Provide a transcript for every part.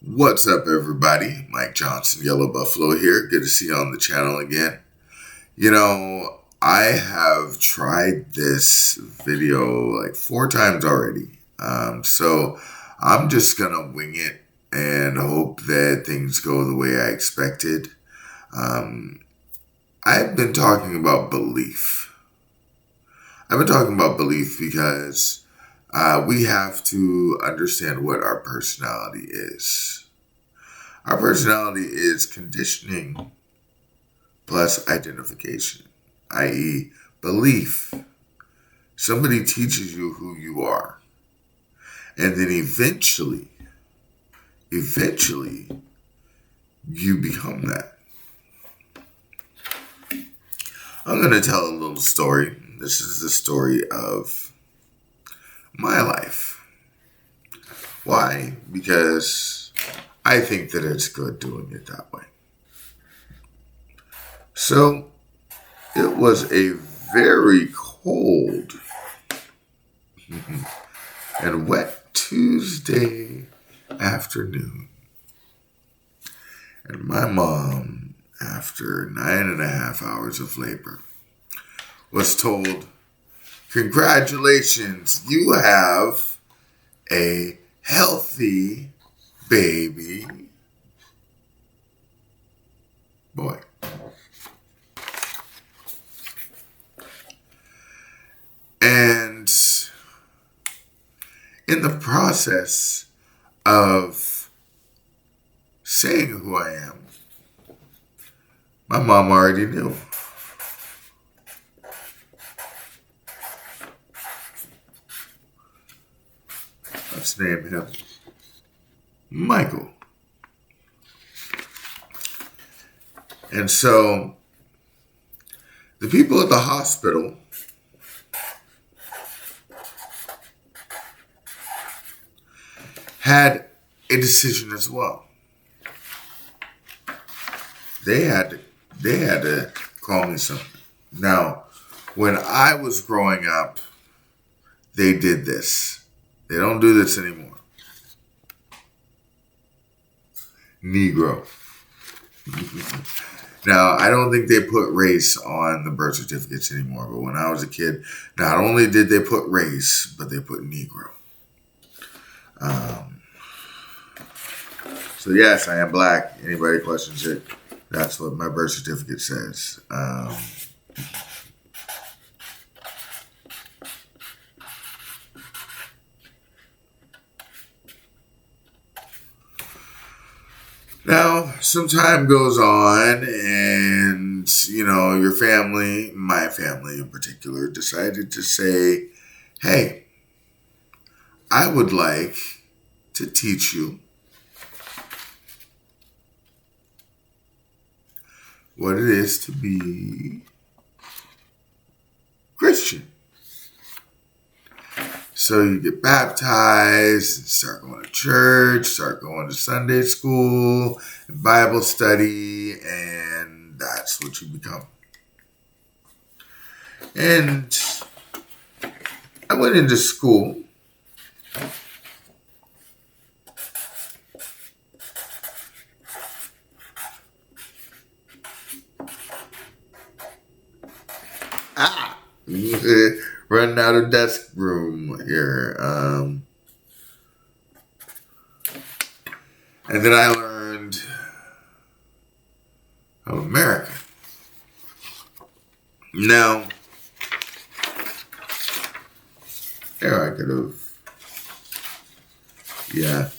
What's up, everybody? Mike Johnson, Yellow Buffalo here. Good to see you on the channel again. I have tried this video like 4 times already. So I'm just going to wing it and hope that things go the way I expected. I've been talking about belief. I've been talking about belief because we have to understand what our personality is. Our personality is conditioning plus identification, i.e. belief. Somebody teaches you who you are. And then eventually, you become that. I'm going to tell a little story. This is the story of my life. Why? Because I think that it's good doing it that way. So, it was a very cold and wet Tuesday afternoon. And my mom, after 9.5 hours of labor, was told, "Congratulations, you have a healthy baby boy." And in the process of saying who I am, my mom already knew. Let's name him Michael. And so the people at the hospital had a decision as well. They had to call me something. Now, when I was growing up, they did this. They don't do this anymore. Negro. Now, I don't think they put race on the birth certificates anymore, but when I was a kid, not only did they put race, but they put Negro. So yes, I am black. Anybody questions it, that's what my birth certificate says. Now, some time goes on and, your family, my family in particular, decided to say, "Hey, I would like to teach you what it is to be Christian." So you get baptized, start going to church, start going to Sunday school, Bible study, and that's what you become. And I went into school. Running out of desk room here. And then I learned of America. Now, here I could have, yeah.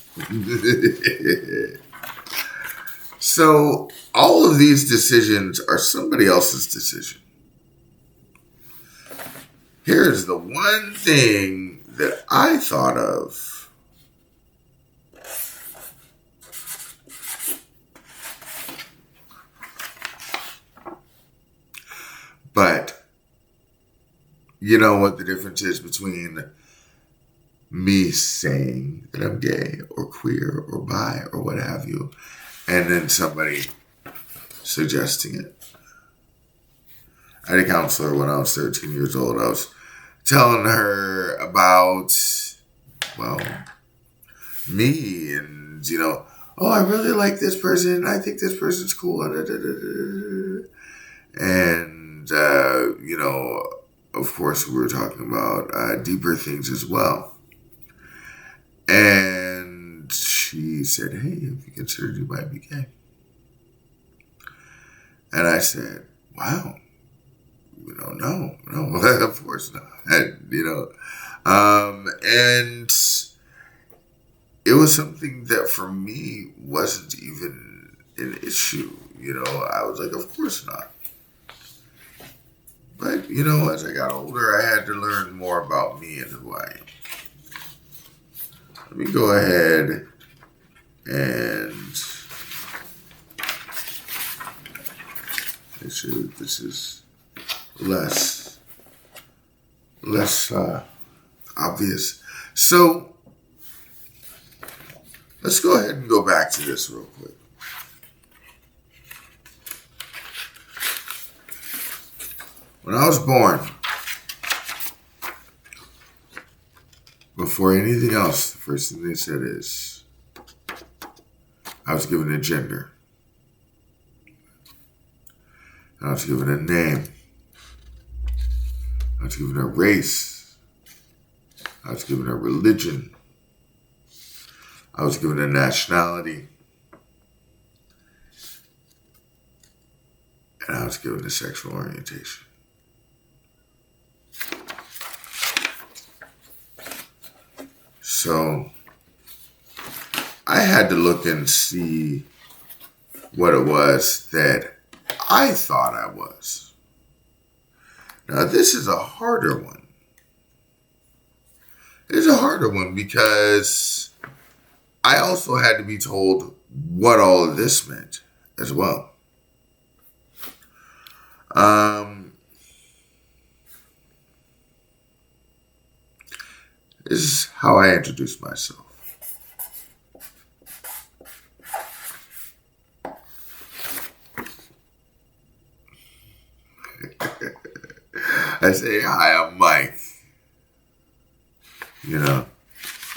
So, all of these decisions are somebody else's decision. Here's the one thing that I thought of. But you know what the difference is between me saying that I'm gay or queer or bi or what have you, and then somebody suggesting it. I had a counselor when I was 13 years old. I was telling her about, well, me and, oh, I really like this person. I think this person's cool. And, of course, we were talking about deeper things as well. And she said, hey, have you considered you might be gay? And I said, wow, no, of course not. And it was something that for me wasn't even an issue. I was like, of course not. But, as I got older, I had to learn more about me and who I am. Let me go ahead and make sure that this is less obvious. So let's go ahead and go back to this real quick. When I was born, before anything else, the first thing they said is I was given a gender. I was given a name. I was given a race. I was given a religion. I was given a nationality. And I was given a sexual orientation. So I had to look and see what it was that I thought I was. Now, this is a harder one. It's a harder one because I also had to be told what all of this meant as well. This is how I introduce myself. I say, hi, I'm Mike.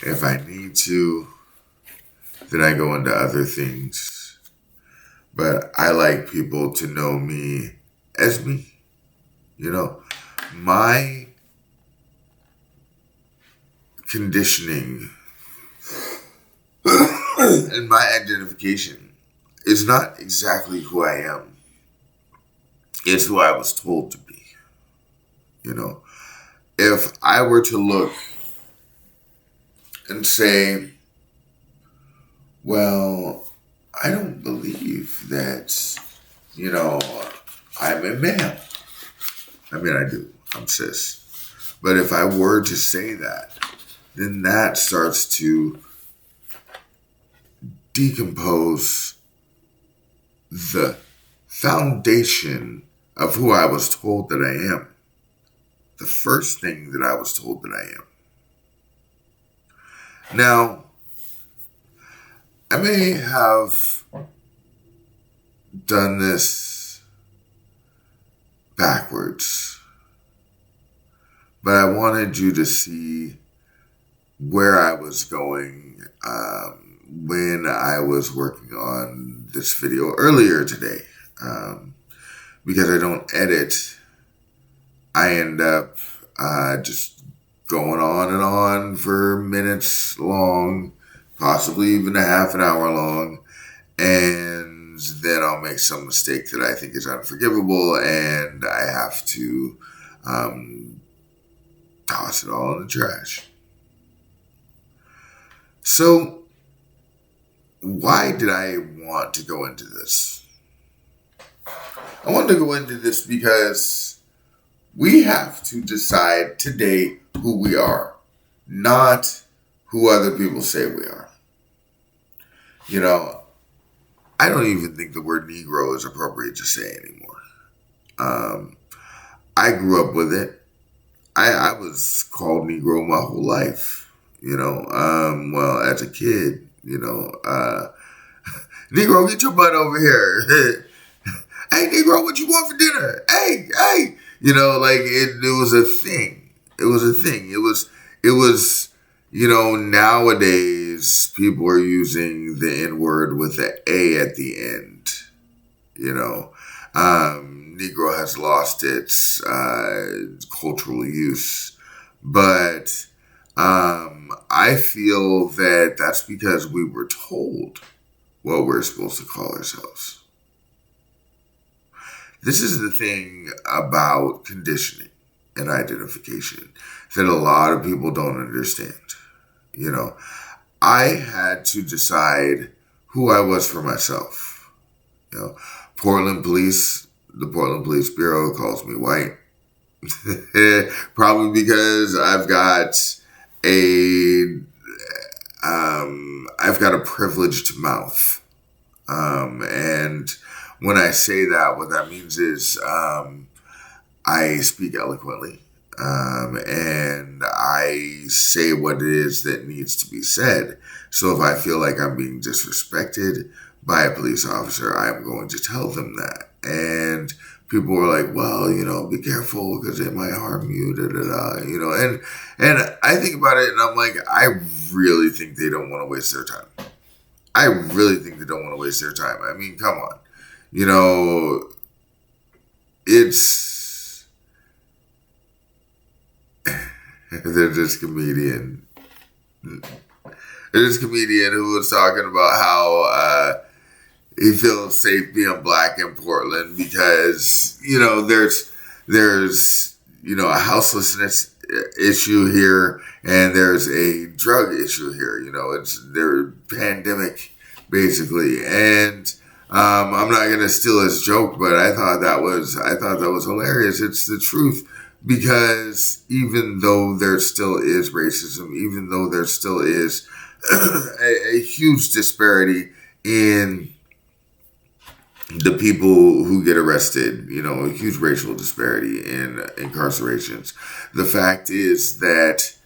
If I need to, then I go into other things. But I like people to know me as me. My conditioning and my identification is not exactly who I am. It's who I was told to be. If I were to look and say, well, I don't believe that, I'm a man. I mean, I do. I'm cis. But if I were to say that, then that starts to decompose the foundation of who I was told that I am. The first thing that I was told that I am. Now, I may have done this backwards, but I wanted you to see where I was going when I was working on this video earlier today. Because I don't edit, I end up just going on and on for minutes long, possibly even a half an hour long, and then I'll make some mistake that I think is unforgivable, and I have to toss it all in the trash. So, why did I want to go into this? I wanted to go into this because we have to decide today who we are, not who other people say we are. I don't even think the word Negro is appropriate to say anymore. I grew up with it. I was called Negro my whole life, well, as a kid, Negro, get your butt over here. Hey, Negro, what you want for dinner? Hey. It was a thing. It was a thing. It was, Nowadays people are using the N word with the A at the end. Negro has lost its cultural use, but I feel that that's because we were told what we're supposed to call ourselves. This is the thing about conditioning and identification that a lot of people don't understand. I had to decide who I was for myself. The Portland Police Bureau calls me white. Probably because I've got a privileged mouth. And when I say that, what that means is I speak eloquently. And I say what it is that needs to be said. So if I feel like I'm being disrespected by a police officer, I'm going to tell them that. And people were like, well, be careful because it might harm you, and I think about it and I'm like, I really think they don't want to waste their time. I really think they don't want to waste their time. I mean, come on. They're this comedian. There's this comedian who was talking about how he feels safe being black in Portland because, there's a houselessness issue here and there's a drug issue here. It's their pandemic basically. And I'm not going to steal his joke, but I thought that was hilarious. It's the truth. Because even though there still is racism, even though there still is a huge disparity in the people who get arrested, a huge racial disparity in incarcerations, the fact is that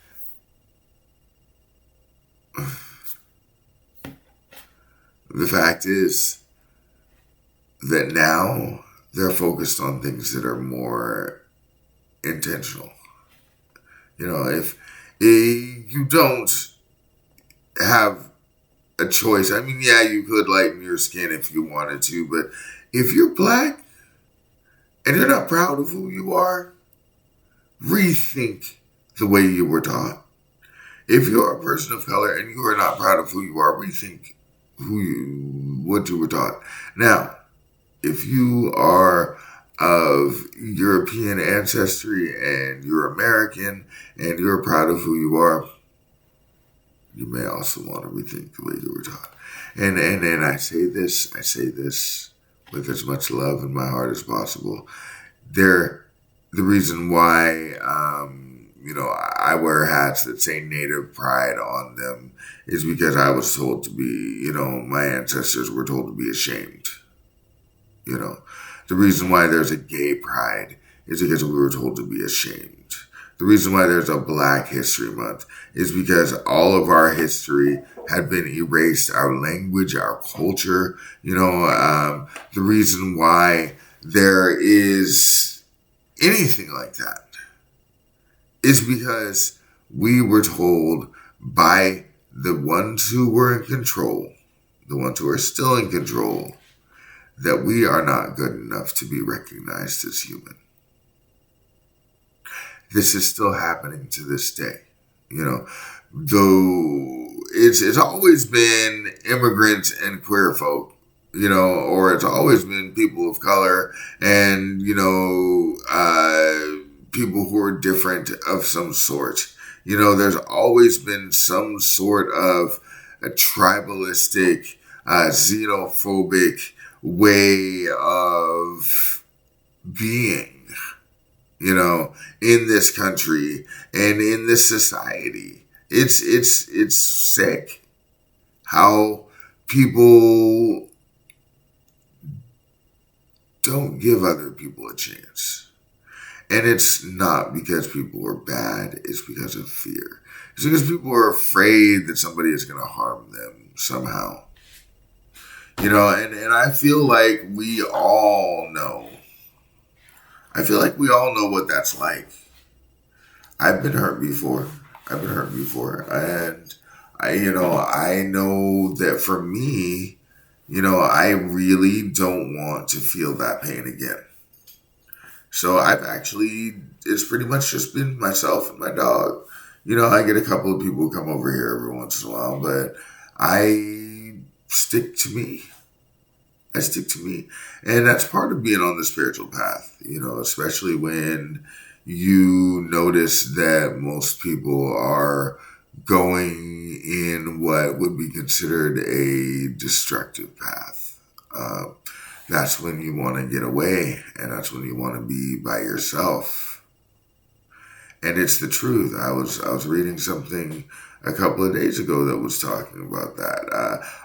now they're focused on things that are more intentional. If you don't have a choice, I mean, yeah, you could lighten your skin if you wanted to, but if you're black and you're not proud of who you are, rethink the way you were taught. If you're a person of color and you are not proud of who you are, rethink what you were taught. Now, if you are of European ancestry and you're American and you're proud of who you are, you may also want to rethink the way you were taught. And I say this with as much love in my heart as possible. The reason why I wear hats that say Native Pride on them is because I was told to be, my ancestors were told to be ashamed. The reason why there's a gay pride is because we were told to be ashamed. The reason why there's a Black History Month is because all of our history had been erased, our language, our culture. The reason why there is anything like that is because we were told by the ones who were in control, the ones who are still in control, that we are not good enough to be recognized as human. This is still happening to this day. Though it's always been immigrants and queer folk, or it's always been people of color and, people who are different of some sort. There's always been some sort of a tribalistic, xenophobic way of being, in this country and in this society. It's sick how people don't give other people a chance. And it's not because people are bad, it's because of fear. It's because people are afraid that somebody is going to harm them somehow. And I feel like we all know. I feel like we all know what that's like. I've been hurt before. I've been hurt before, and I know that for me, I really don't want to feel that pain again. So it's pretty much just been myself and my dog. I get a couple of people who come over here every once in a while, but I stick to me. I stick to me. And that's part of being on the spiritual path, especially when you notice that most people are going in what would be considered a destructive path. That's when you want to get away, and that's when you want to be by yourself. And it's the truth. I was reading something a couple of days ago that was talking about that.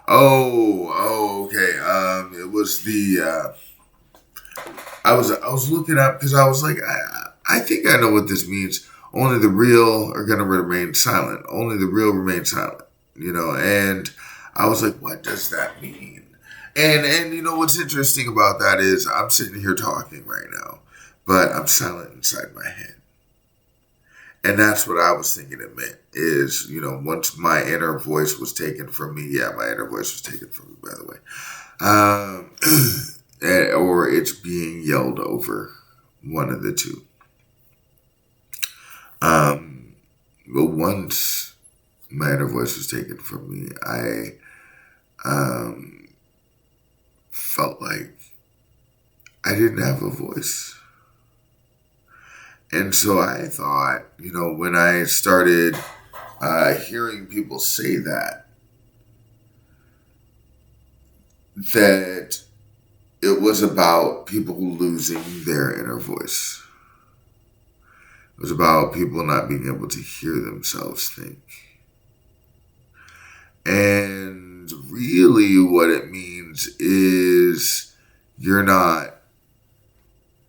Okay. It was I was looking up because I was like, I think I know what this means. Only the real are going to remain silent. Only the real remain silent. And I was like, what does that mean? And what's interesting about that is I'm sitting here talking right now, but I'm silent inside my head. And that's what I was thinking it meant is, once my inner voice was taken from me, my inner voice was taken from me, by the way, or it's being yelled over, one of the two. But once my inner voice was taken from me, I felt like I didn't have a voice. And so I thought, when I started hearing people say that it was about people losing their inner voice. It was about people not being able to hear themselves think. And really what it means is you're not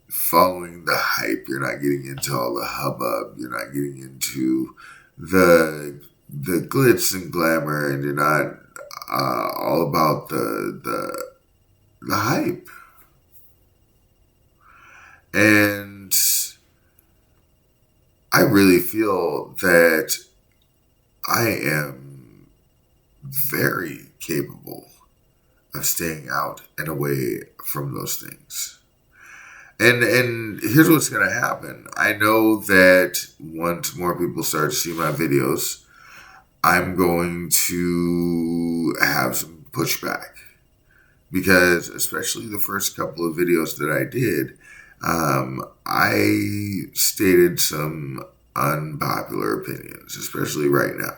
following the hype. You're not getting into all the hubbub. You're not getting into the glitz and glamour, and you're not all about the hype. And I really feel that I am very capable of staying out and away from those things. And here's what's going to happen. I know that once more people start to see my videos, I'm going to have some pushback. Because especially the first couple of videos that I did, I stated some unpopular opinions, especially right now.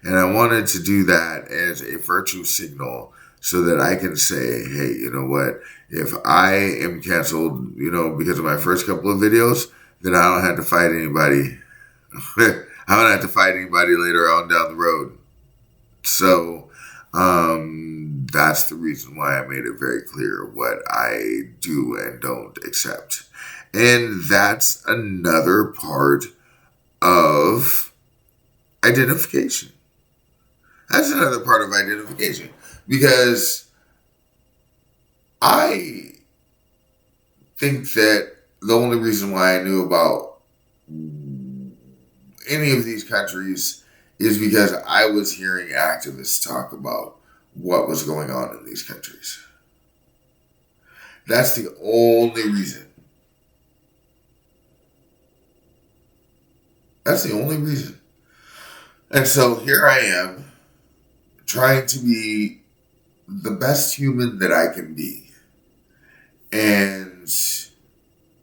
And I wanted to do that as a virtue signal so that I can say, hey, you know what? If I am canceled, because of my first couple of videos, then I don't have to fight anybody. I don't have to fight anybody later on down the road. So that's the reason why I made it very clear what I do and don't accept. And that's another part of identification. That's another part of identification. Because I think that the only reason why I knew about any of these countries is because I was hearing activists talk about what was going on in these countries. That's the only reason. That's the only reason. And so here I am, trying to be the best human that I can be and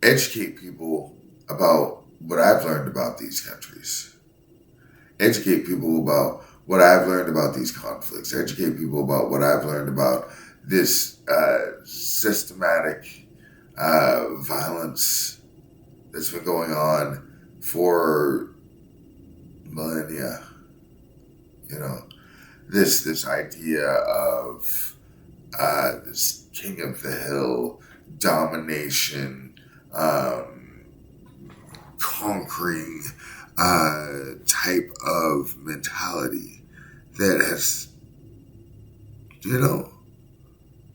educate people about what I've learned about these countries. Educate people about what I've learned about these conflicts. Educate people about what I've learned about this systematic violence that's been going on for millennia. This idea of this king of the hill domination, conquering type of mentality that has,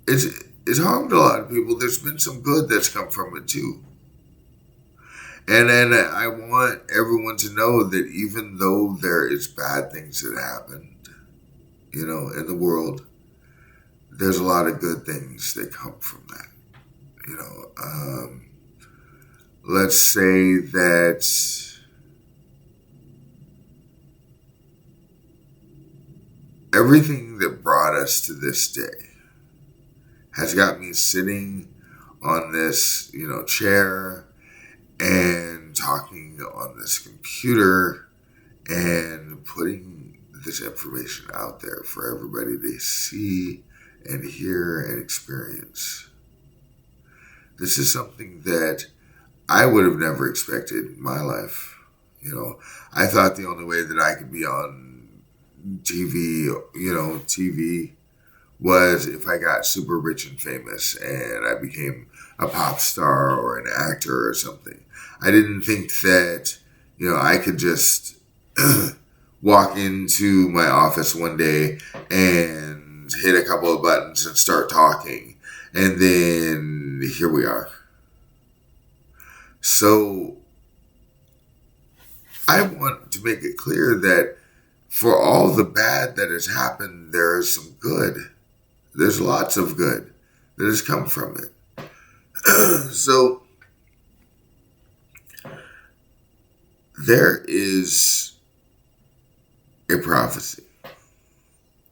it's harmed a lot of people. There's been some good that's come from it too. And then I want everyone to know that even though there is bad things that happened, in the world, there's a lot of good things that come from that. Let's say that everything that brought us to this day has got me sitting on this, chair and talking on this computer and putting this information out there for everybody to see and hear and experience. This is something that I would have never expected in my life. I thought the only way that I could be on TV was if I got super rich and famous and I became a pop star or an actor or something. I didn't think that, I could just walk into my office one day and hit a couple of buttons and start talking. And then here we are. So I want to make it clear that for all the bad that has happened, there is some good. There's lots of good that has come from it. So there is a prophecy.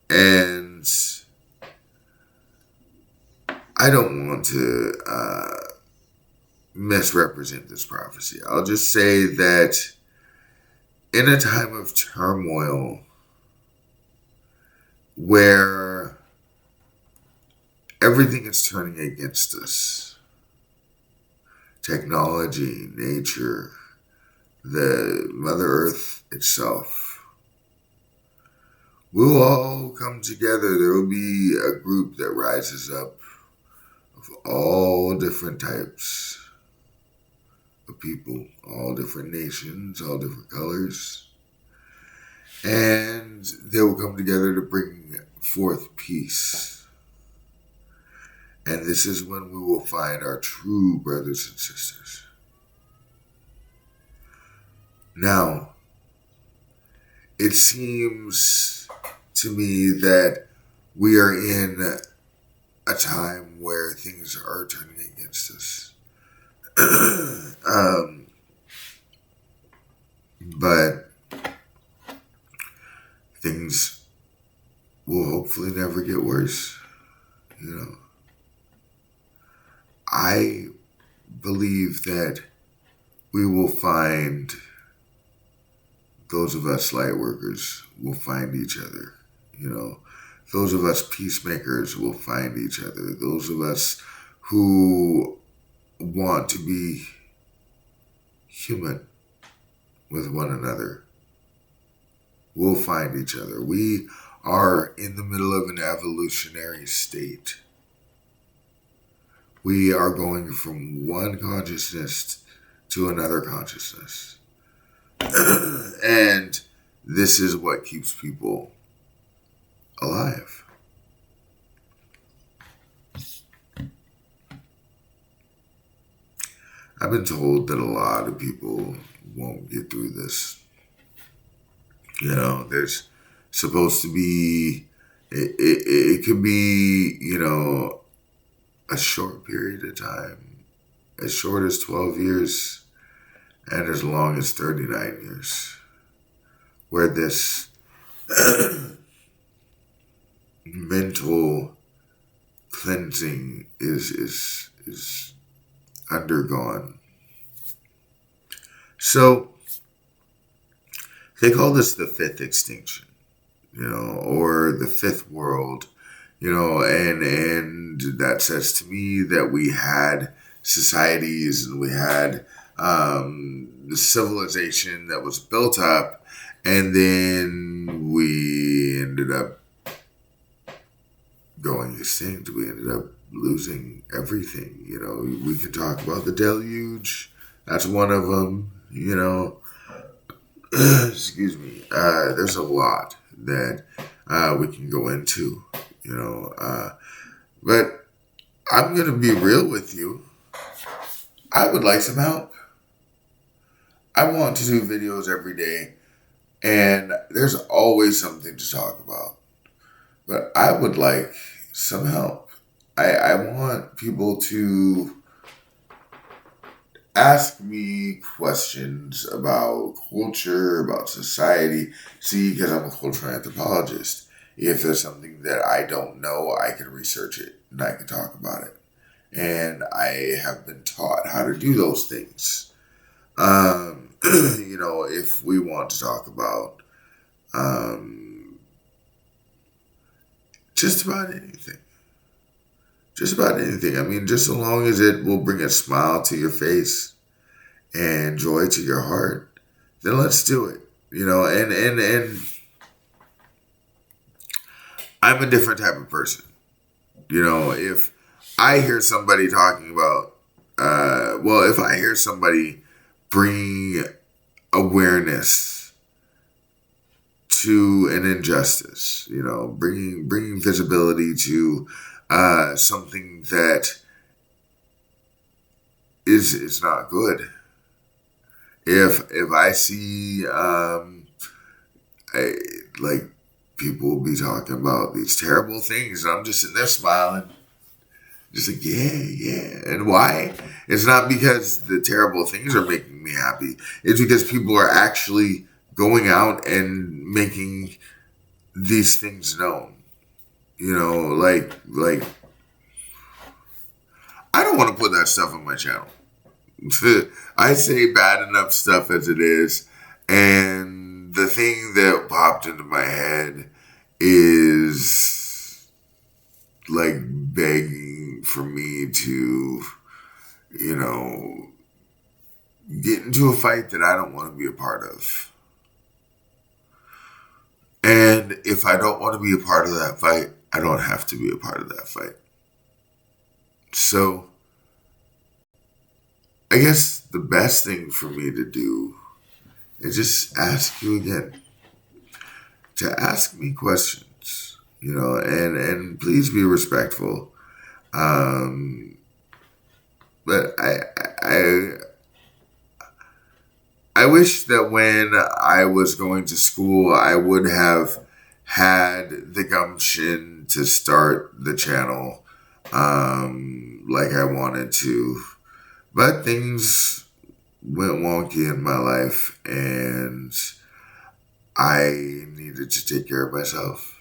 And I don't want to misrepresent this prophecy. I'll just say that in a time of turmoil where everything is turning against us, technology, nature, the Mother Earth itself, we'll all come together. There will be a group that rises up of all different types of people, all different nations, all different colors. And they will come together to bring forth peace. And this is when we will find our true brothers and sisters. Now, it seems to me that we are in a time where things are turning against us. But things will hopefully never get worse. I believe that we will find, those of us light workers will find each other. Those of us peacemakers will find each other. Those of us who want to be human with one another will find each other. We are in the middle of an evolutionary state. We are going from one consciousness to another consciousness. And this is what keeps people alive. I've been told that a lot of people won't get through this. There's supposed to be, it could be, a short period of time, as short as 12 years and as long as 39 years, where this mental cleansing is undergone. So they call this the fifth extinction, or the fifth world, and that says to me that we had societies and we had the civilization that was built up, and then we ended up going extinct. We ended up losing everything. We can talk about the deluge. That's one of them, excuse me. There's a lot that we can go into, but I'm going to be real with you. I would like some help. I want to do videos every day, and there's always something to talk about. But I would like some help. I want people to ask me questions about culture, about society. See, because I'm a cultural anthropologist. If there's something that I don't know, I can research it and I can talk about it. And I have been taught how to do those things. If we want to talk about just about anything. Just about anything. I mean, just so long as it will bring a smile to your face and joy to your heart, then let's do it. And I'm a different type of person. If I hear somebody talking about, if I hear somebody bring awareness to an injustice, bringing visibility to something that is not good. If I see people will be talking about these terrible things, and I'm just sitting there smiling, just like yeah. And why? It's not because the terrible things are making me happy. It's because people are actually going out and making these things known. I don't want to put that stuff on my channel. I say bad enough stuff as it is, and the thing that popped into my head is like begging for me to, get into a fight that I don't want to be a part of. And if I don't want to be a part of that fight, I don't have to be a part of that fight. So, I guess the best thing for me to do is just ask you again to ask me questions, and please be respectful. But I wish that when I was going to school, I would have had the gumption to start the channel like I wanted to. But things went wonky in my life, and I needed to take care of myself.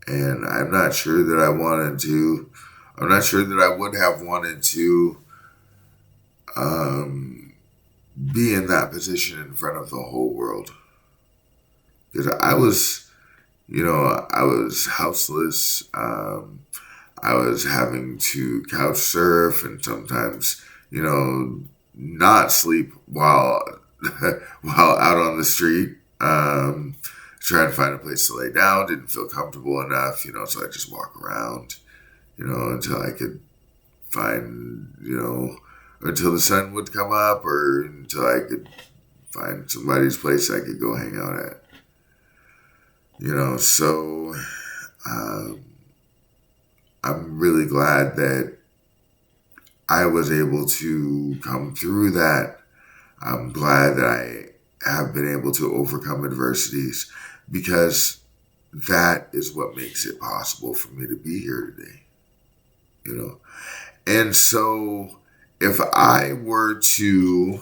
And I'm not sure that I would have wanted to be in that position in front of the whole world. Because I was houseless. I was having to couch surf and sometimes, not sleep while out on the street. Trying to find a place to lay down, didn't feel comfortable enough, so I just walk around, until I could find, until the sun would come up or until I could find somebody's place I could go hang out at. So I'm really glad that I was able to come through that. I'm glad that I have been able to overcome adversities, because that is what makes it possible for me to be here today. And so if I were to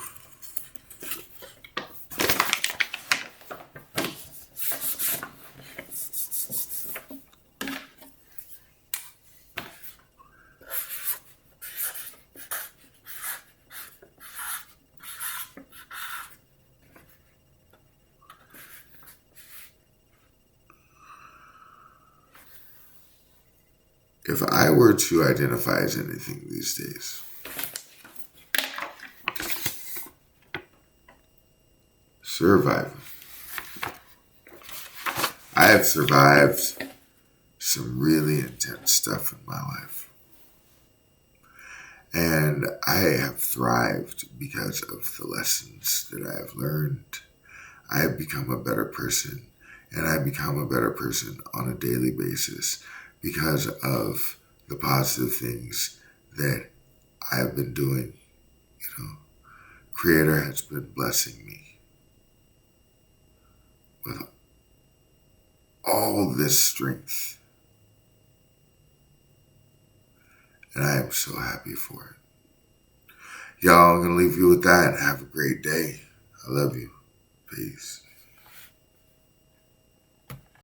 identify as anything these days, surviving. I have survived some really intense stuff in my life. And I have thrived because of the lessons that I have learned. I have become a better person, and I become a better person on a daily basis because of the positive things that I have been doing. Creator has been blessing me. with all this strength. And I am so happy for it. Y'all, I'm going to leave you with that. Have a great day. I love you. Peace.